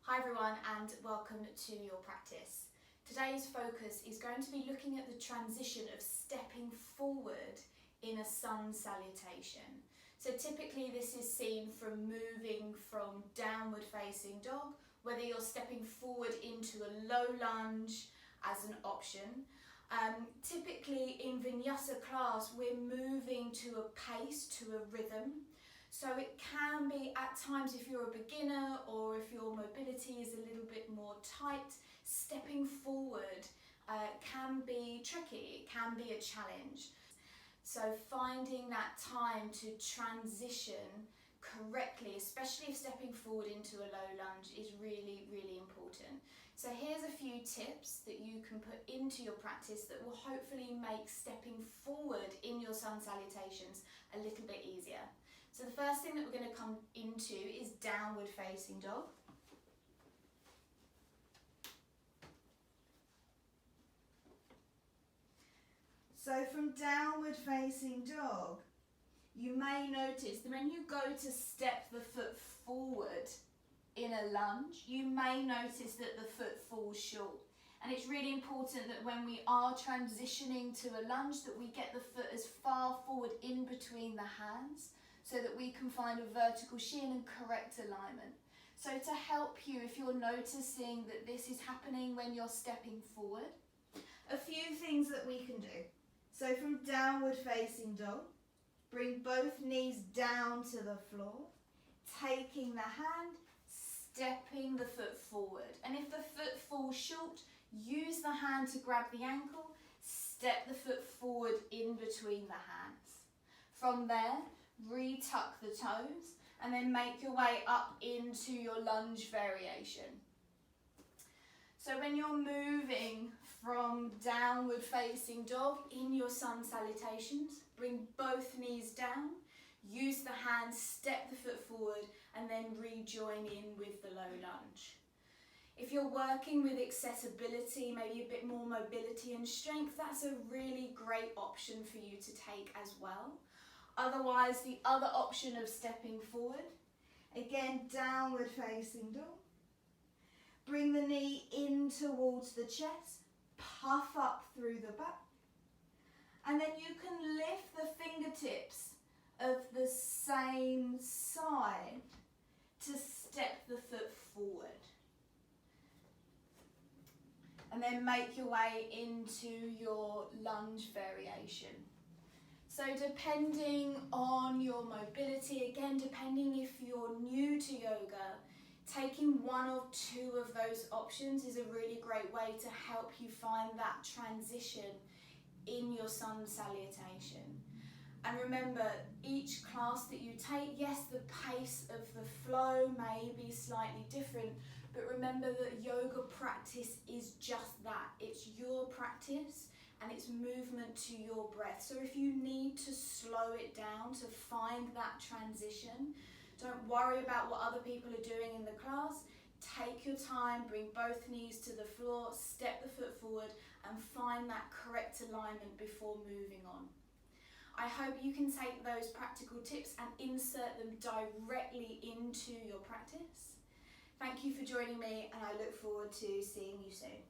Hi everyone and welcome to your practice. Today's focus is going to be looking at the transition of stepping forward in a sun salutation. So typically this is seen from moving from downward facing dog, whether you're stepping forward into a low lunge as an option. Typically in vinyasa class we're moving to a pace, to a rhythm. So it can be at times, if you're a beginner or if your mobility is a little bit more tight, stepping forward can be tricky, it can be a challenge. So finding that time to transition correctly, especially if stepping forward into a low lunge, is really, really important. So here's a few tips that you can put into your practice that will hopefully make stepping forward in your sun salutations a little bit easier. So the first thing that we're going to come into is downward facing dog. So from downward facing dog, you may notice that when you go to step the foot forward in a lunge, you may notice that the foot falls short. And it's really important that when we are transitioning to a lunge that we get the foot as far forward in between the hands so that we can find a vertical shin and correct alignment. So to help you, if you're noticing that this is happening when you're stepping forward, a few things that we can do. So from downward facing dog, bring both knees down to the floor, taking the hand, stepping the foot forward. And if the foot falls short, use the hand to grab the ankle, step the foot forward in between the hands. From there, retuck the toes and then make your way up into your lunge variation. So when you're moving from downward facing dog in your sun salutations, bring both knees down, use the hand, step the foot forward and then rejoin in with the low lunge. If you're working with accessibility, maybe a bit more mobility and strength, that's a really great option for you to take as well. Otherwise, the other option of stepping forward, again, downward facing dog. Bring the knee in towards the chest, puff up through the back. And then you can lift the fingertips of the same side to step the foot forward. And then make your way into your lunge variation. So depending on your mobility, again, depending if you're new to yoga, taking one or two of those options is a really great way to help you find that transition in your sun salutation. And remember, each class that you take, yes, the pace of the flow may be slightly different, but remember that yoga practice is just that. It's your practice and it's movement to your breath. So if you need to slow it down to find that transition, don't worry about what other people are doing in the class. Take your time, bring both knees to the floor, step the foot forward and find that correct alignment before moving on. I hope you can take those practical tips and insert them directly into your practice. Thank you for joining me and I look forward to seeing you soon.